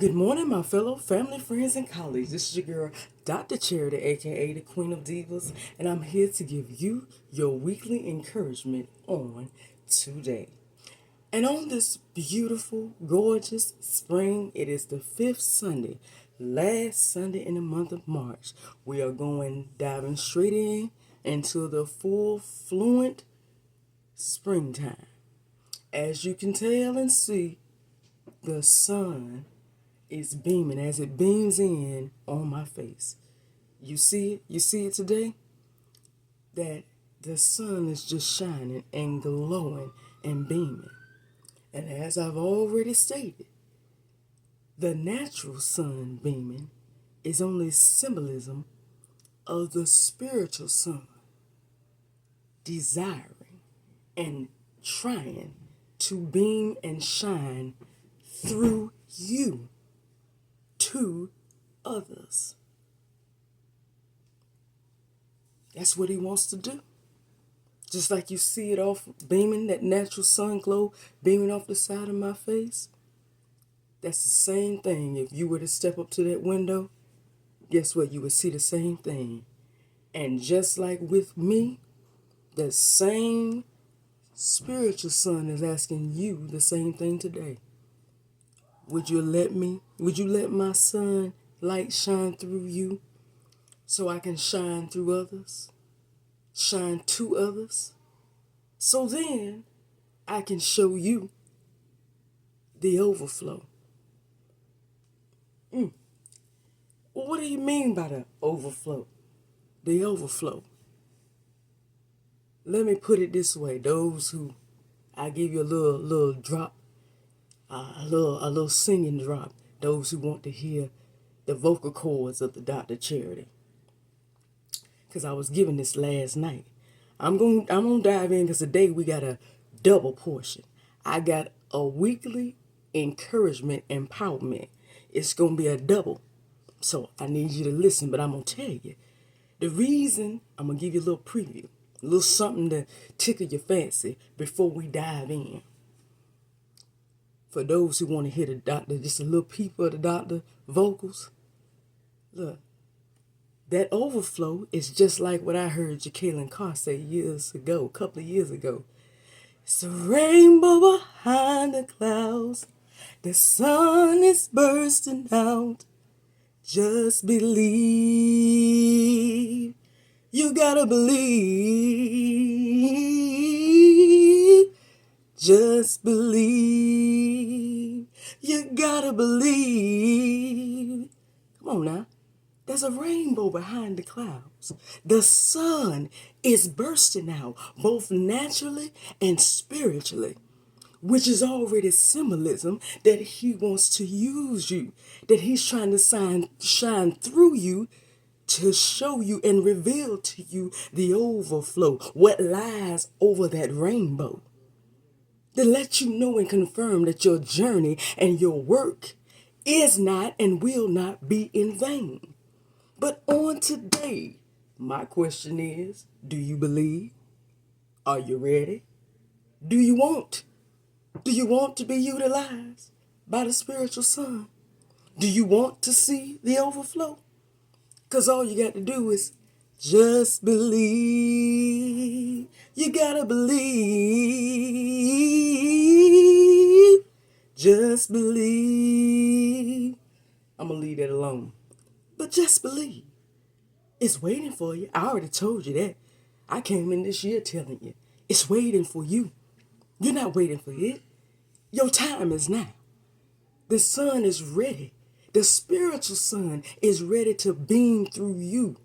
Good morning, my fellow family, friends, and colleagues. This is your girl, Dr. Charity, aka the Queen of Divas, and I'm here to give you your weekly encouragement on today. And on this beautiful, gorgeous spring, it is the fifth Sunday, last Sunday in the month of March. We are diving straight into the full, fluent springtime. As you can tell and see, the sun is beaming as it beams in on my face. You see it? You see it today? That the sun is just shining and glowing and beaming. And as I've already stated, the natural sun beaming is only symbolism of the spiritual sun desiring and trying to beam and shine through you to others. That's what he wants to do. Just like you see it off beaming, that natural sun glow beaming off the side of my face. That's the same thing. If you were to step up to that window, guess what? You would see the same thing. And just like with me, the same spiritual sun is asking you the same thing today. Would you let my sun light shine through you so I can shine through others? Shine to others? So then I can show you the overflow. What do you mean by the overflow? The overflow. Let me put it this way. Those who, I give you a little drop, a little singing drop. Those who want to hear the vocal cords of the Dr. Charity. Because I was given this last night. I'm gonna dive in because today we got a double portion. I got a weekly encouragement empowerment. It's gonna be a double. So I need you to listen, but I'm gonna tell you. The reason, I'm gonna give you a little preview, a little something to tickle your fancy before we dive in. For those who want to hear the doctor, just a little peep of the doctor vocals. Look, that overflow is just like what I heard Jacqueline Carr say a couple of years ago. It's a rainbow behind the clouds. The sun is bursting out. Just believe. You gotta believe. Just believe. You gotta believe. Come on now. There's a rainbow behind the clouds. The sun is bursting out, both naturally and spiritually, which is already symbolism that he wants to use you, that he's trying to shine through you to show you and reveal to you the overflow, what lies over that rainbow. To let you know and confirm that your journey and your work is not and will not be in vain. But on today, my question is, do you believe? Are you ready? Do you want? Do you want to be utilized by the spiritual sun? Do you want to see the overflow? Because all you got to do is just believe. You gotta believe. Just believe. I'm going to leave that alone. But just believe. It's waiting for you. I already told you that. I came in this year telling you. It's waiting for you. You're not waiting for it. Your time is now. The sun is ready. The spiritual sun is ready to beam through you,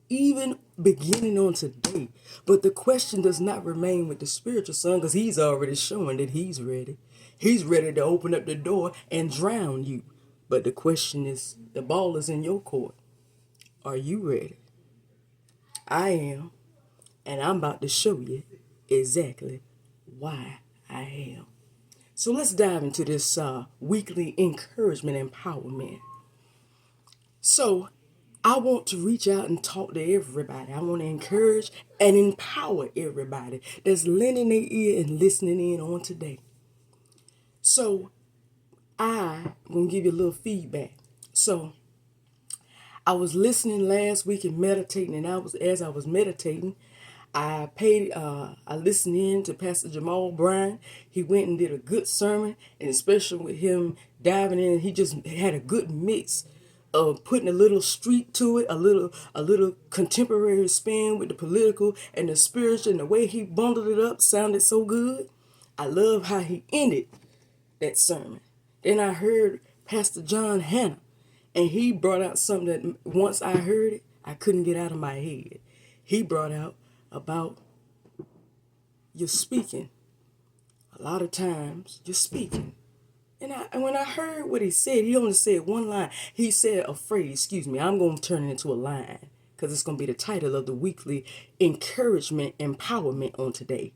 even beginning on today. But the question does not remain with the spiritual sun because he's already showing that he's ready. He's ready to open up the door and drown you. But the question is, the ball is in your court. Are you ready? I am. And I'm about to show you exactly why I am. So let's dive into this weekly encouragement empowerment. So I want to reach out and talk to everybody. I want to encourage and empower everybody that's lending their ear and listening in on today. So I'm going to give you a little feedback. So I was listening last week and meditating, and as I was meditating, I listened in to Pastor Jamal Bryant. He went and did a good sermon, and especially with him diving in, he just had a good mix of putting a little street to it, a little contemporary spin with the political and the spiritual, and the way he bundled it up sounded so good. I love how he ended that sermon. Then I heard Pastor John Hanna, and he brought out something that once I heard it, I couldn't get out of my head. He brought out about your speaking. A lot of times you're speaking. And when I heard what he said, he only said one line. He said a phrase, excuse me, I'm going to turn it into a line because it's going to be the title of the weekly encouragement, empowerment on today.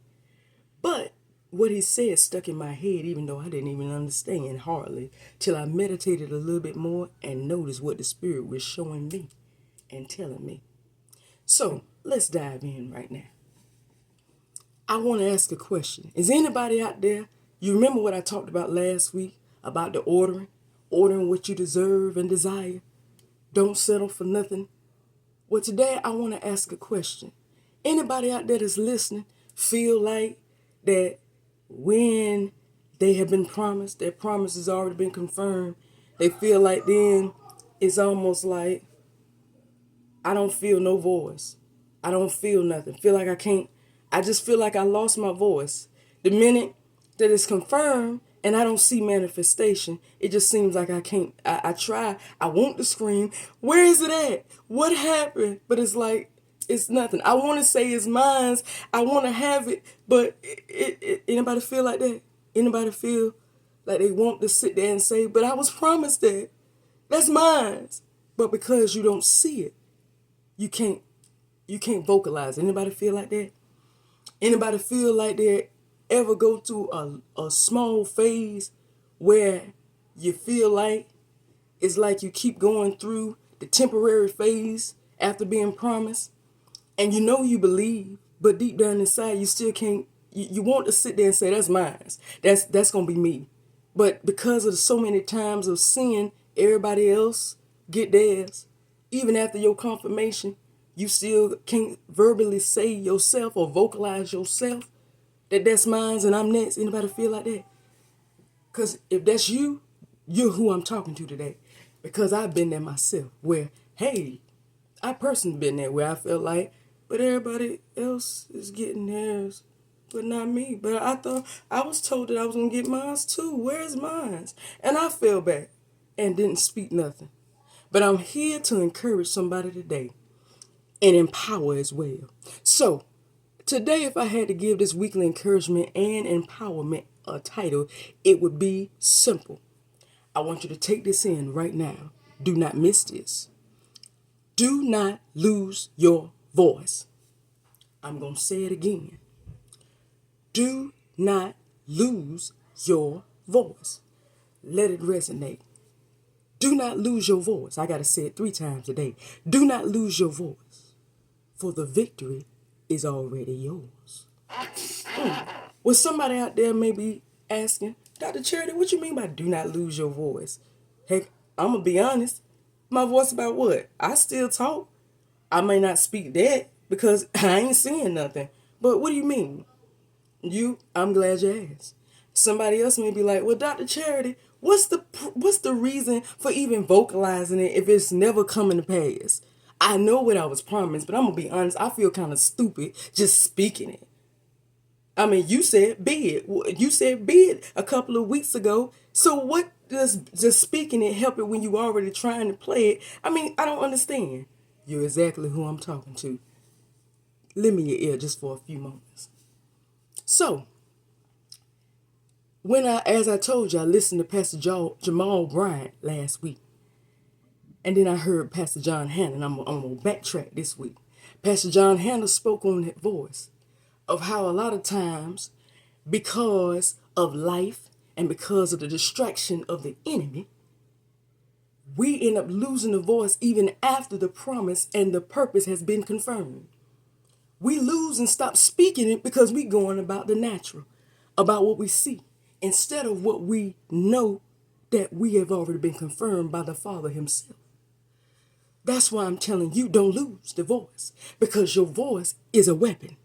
But what he said stuck in my head, even though I didn't even understand hardly, till I meditated a little bit more and noticed what the Spirit was showing me and telling me. So let's dive in right now. I want to ask a question. Is anybody out there, you remember what I talked about last week about the ordering what you deserve and desire? Don't settle for nothing. Well, today I want to ask a question. Anybody out there that's listening feel like that when they have been promised, their promise has already been confirmed, they feel like then it's almost like I don't feel no voice. I don't feel nothing. Feel like I can't. I just feel like I lost my voice. The minute that it's confirmed and I don't see manifestation, it just seems like I can't. I try. I want to scream. Where is it at? What happened? But it's like, it's nothing. I want to say it's mine. I want to have it. But anybody feel like that? Anybody feel like they want to sit there and say, but I was promised that. That's mine. But because you don't see it, you can't vocalize. Anybody feel like that? Anybody feel like they ever go through a small phase where you feel like it's like you keep going through the temporary phase after being promised, and you know you believe, but deep down inside you still can't. You want to sit there and say that's mine. That's gonna be me, but because of so many times of seeing everybody else get theirs, even after your confirmation, you still can't verbally say yourself or vocalize yourself that that's mine and I'm next. Anybody feel like that? Because if that's you, you're who I'm talking to today. Because I've been there myself where, hey, I personally been there where I felt like, but everybody else is getting theirs, but not me. But I thought I was told that I was going to get mine too. Where's mine? And I fell back and didn't speak nothing. But I'm here to encourage somebody today and empower as well. So today, if I had to give this weekly encouragement and empowerment a title, it would be simple. I want you to take this in right now. Do not miss this. Do not lose your voice. I'm going to say it again. Do not lose your voice. Let it resonate. Do not lose your voice. I got to say it 3 times a day. Do not lose your voice, for the victory is already yours. Well, somebody out there may be asking, Dr. Charity, what you mean by do not lose your voice? Heck, I'm going to be honest. My voice about what? I still talk. I may not speak that because I ain't saying nothing. But what do you mean? I'm glad you asked. Somebody else may be like, well, Dr. Charity, what's the reason for even vocalizing it if it's never coming to pass? I know what I was promised, but I'm going to be honest, I feel kind of stupid just speaking it. I mean, you said be it. You said be it a couple of weeks ago. So what does just speaking it help it when you already trying to play it? I mean, I don't understand. You're exactly who I'm talking to. Lend me your ear just for a few moments. So, as I told you, I listened to Pastor Jamal Bryant last week. And then I heard Pastor John Hanna, and I'm going to backtrack this week. Pastor John Hanna spoke on that voice of how a lot of times, because of life and because of the distraction of the enemy, we end up losing the voice even after the promise and the purpose has been confirmed. We lose and stop speaking it because we going about the natural, about what we see, instead of what we know that we have already been confirmed by the Father himself. That's why I'm telling you, don't lose the voice, because your voice is a weapon.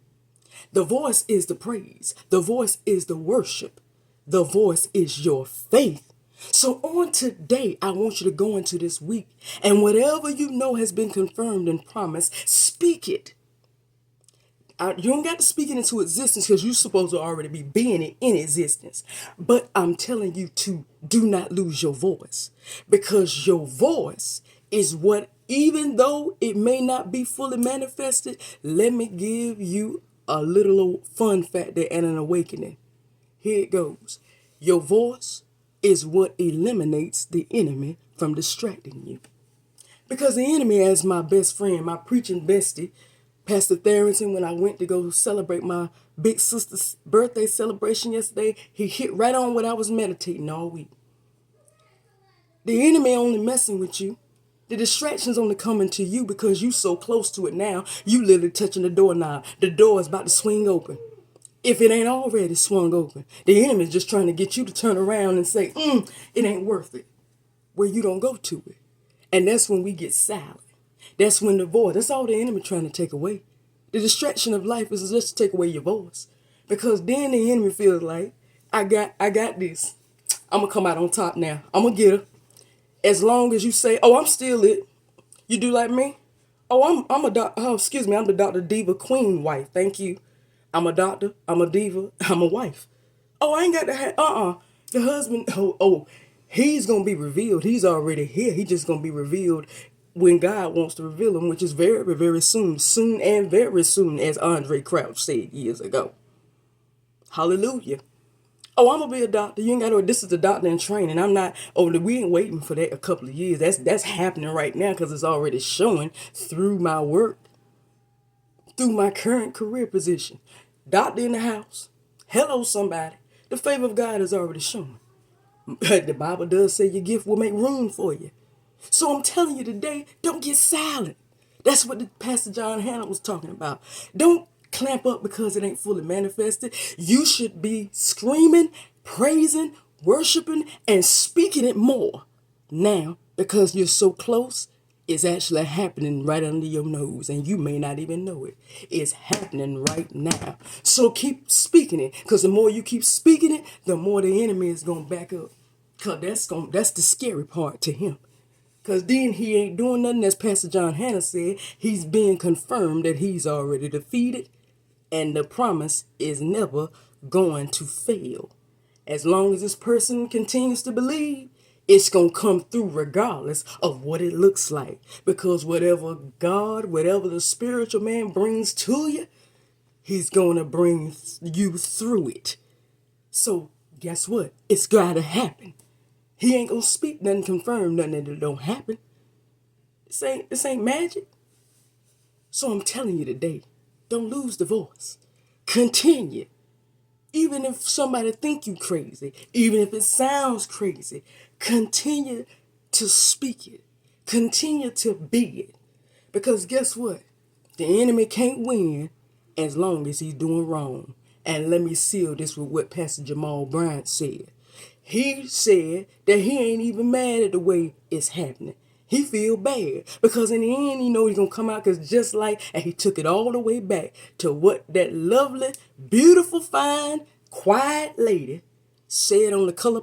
The voice is the praise. The voice is the worship. The voice is your faith. So on today, I want you to go into this week, and whatever you know has been confirmed and promised, speak it. You don't got to speak it into existence because you're supposed to already be being it in existence. But I'm telling you to do not lose your voice, because your voice is what, even though it may not be fully manifested, let me give you a little fun fact there and an awakening. Here it goes. Your voice is what eliminates the enemy from distracting you. Because the enemy, as my best friend, my preaching bestie, Pastor Tharrington, when I went to go celebrate my big sister's birthday celebration yesterday, he hit right on what I was meditating all week. The enemy only messing with you. The distraction's only coming to you because you so close to it now, you literally touching the doorknob. The door is about to swing open. If it ain't already swung open, the enemy's just trying to get you to turn around and say, it ain't worth it. Where you don't go to it. And that's when we get silent. That's when the voice, that's all the enemy trying to take away. The distraction of life is just to take away your voice. Because then the enemy feels like, I got this. I'm going to come out on top now. I'm going to get her. As long as you say, oh, I'm still it. You do like me? Oh, I'm the Dr. Diva Queen wife. Thank you. I'm a doctor. I'm a diva. I'm a wife. Oh, I ain't got to have, the husband, he's going to be revealed. He's already here. He's just going to be revealed when God wants to reveal him, which is very, very soon. Soon and very soon, as Andre Crouch said years ago. Hallelujah. Oh, I'm going to be a doctor. You ain't got to, this is the doctor in training. I'm not, we ain't waiting for that a couple of years. That's happening right now because it's already showing through my work, through my current career position. Doctor in the house. Hello, somebody. The favor of God is already shown. The Bible does say your gift will make room for you. So I'm telling you today, don't get silent. That's what Pastor John Hannah was talking about. Don't clamp up because it ain't fully manifested. You should be screaming, praising, worshiping, and speaking it more now, because you're so close. It's actually happening right under your nose, and you may not even know it. It's happening right now. So keep speaking it, because the more you keep speaking it, the more the enemy is going to back up. Because that's the scary part to him. Because then he ain't doing nothing, as Pastor John Hannah said. He's being confirmed that he's already defeated, and the promise is never going to fail. As long as this person continues to believe, it's going to come through regardless of what it looks like. Because whatever the spiritual man brings to you, he's going to bring you through it. So guess what? It's got to happen. He ain't going to speak nothing, confirm nothing that it don't happen. This ain't magic. So I'm telling you today, don't lose the voice. Continue. Even if somebody think you crazy, even if it sounds crazy, continue to speak it. Continue to be it. Because guess what? The enemy can't win as long as he's doing wrong. And let me seal this with what Pastor Jamal Bryant said. He said that he ain't even mad at the way it's happening. He feel bad because in the end, he's going to come out because just like, and he took it all the way back to what that lovely, beautiful, fine, quiet lady said on The Color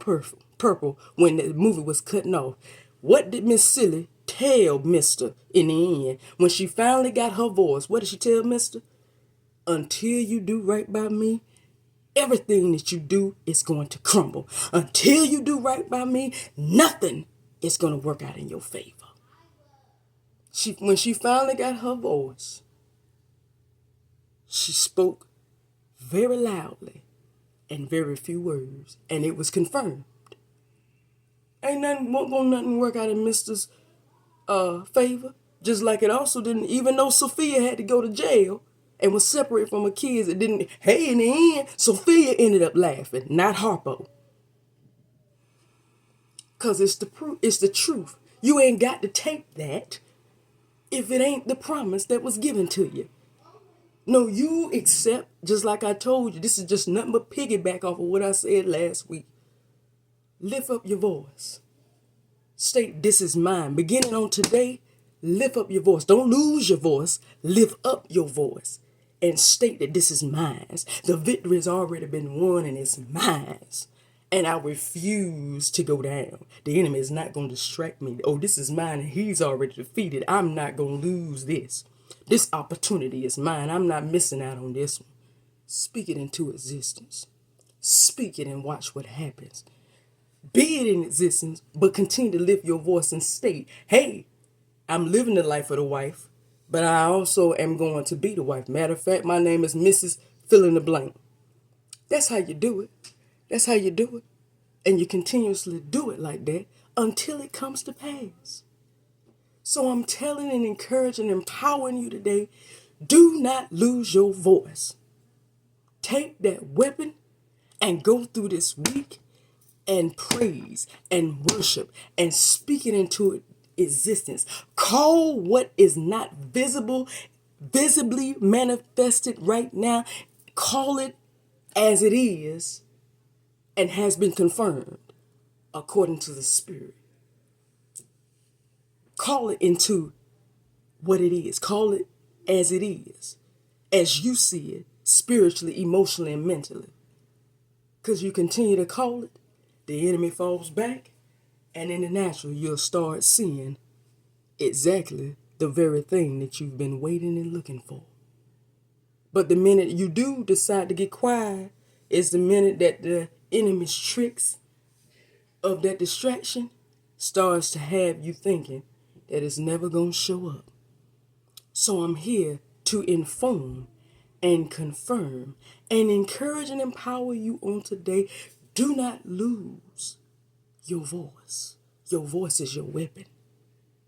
Purple when the movie was cutting off. What did Miss Silly tell Mr. in the end? When she finally got her voice, what did she tell Mr.? Until you do right by me, everything that you do is going to crumble. Until you do right by me, nothing is going to work out in your favor. When she finally got her voice, she spoke very loudly and very few words, and it was confirmed. Ain't nothing work out in Mr.'s favor. Just like it also didn't, even though Sophia had to go to jail and was separated from her kids, it didn't, in the end, Sophia ended up laughing, not Harpo. Because it's the truth. You ain't got to take that if it ain't the promise that was given to you. No, you accept, just like I told you, this is just nothing but piggyback off of what I said last week. Lift up your voice. State, this is mine. Beginning on today, lift up your voice. Don't lose your voice. Lift up your voice and state that this is mine. The victory has already been won and it's mine. And I refuse to go down. The enemy is not going to distract me. Oh, this is mine and he's already defeated. I'm not going to lose this. This opportunity is mine. I'm not missing out on this one. Speak it into existence. Speak it and watch what happens. Be it in existence, but continue to lift your voice and state, hey, I'm living the life of the wife, but I also am going to be the wife. Matter of fact, my name is Mrs. Fill in the blank. That's how you do it. That's how you do it. And you continuously do it like that until it comes to pass. So I'm telling and encouraging and empowering you today, do not lose your voice. Take that weapon and go through this week and praise and worship and speak it into existence. Call what is not visible, visibly manifested right now. Call it as it is and has been confirmed according to the Spirit. Call it into what it is. Call it as it is, as you see it, spiritually, emotionally, and mentally. Because you continue to call it, the enemy falls back, and in the natural, you'll start seeing exactly the very thing that you've been waiting and looking for. But the minute you do decide to get quiet is the minute that the enemy's tricks of that distraction starts to have you thinking that it's never going to show up. So I'm here to inform and confirm and encourage and empower you on today. Do not lose your voice. Your voice is your weapon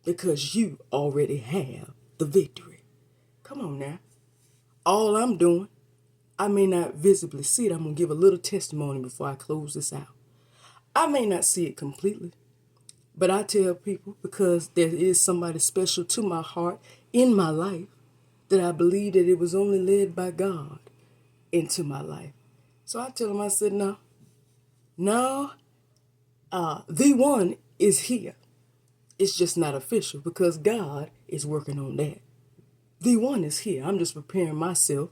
because you already have the victory. Come on now. All I'm doing, I may not visibly see it. I'm going to give a little testimony before I close this out. I may not see it completely, but I tell people because there is somebody special to my heart in my life that I believe that it was only led by God into my life. So I tell them, I said, no, the one is here. It's just not official because God is working on that. The one is here. I'm just preparing myself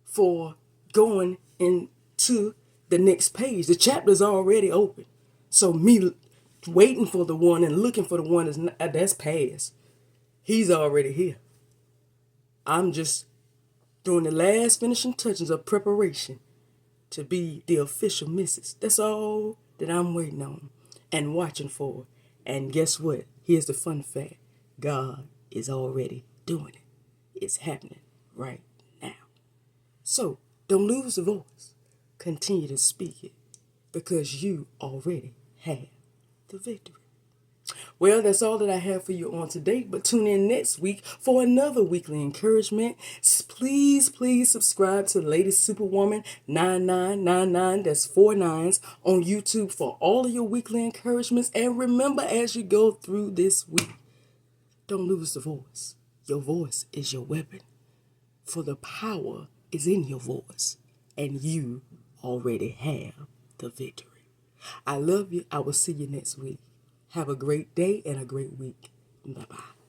for going into the next page. The chapter's already open. So me waiting for the one and looking for the one that's past. He's already here. I'm just doing the last finishing touches of preparation to be the official missus. That's all that I'm waiting on and watching for. And guess what? Here's the fun fact. God is already doing it. It's happening right now. So don't lose the voice. Continue to speak it because you already have the victory. Well, that's all that I have for you on today, but tune in next week for another weekly encouragement. Please subscribe to Lady Superwoman 9999, that's 4 9s, on YouTube for all of your weekly encouragements. And remember, as you go through this week, don't lose the voice. Your voice is your weapon, for the power is in your voice, and you already have the victory. I love you. I will see you next week. Have a great day and a great week. Bye-bye.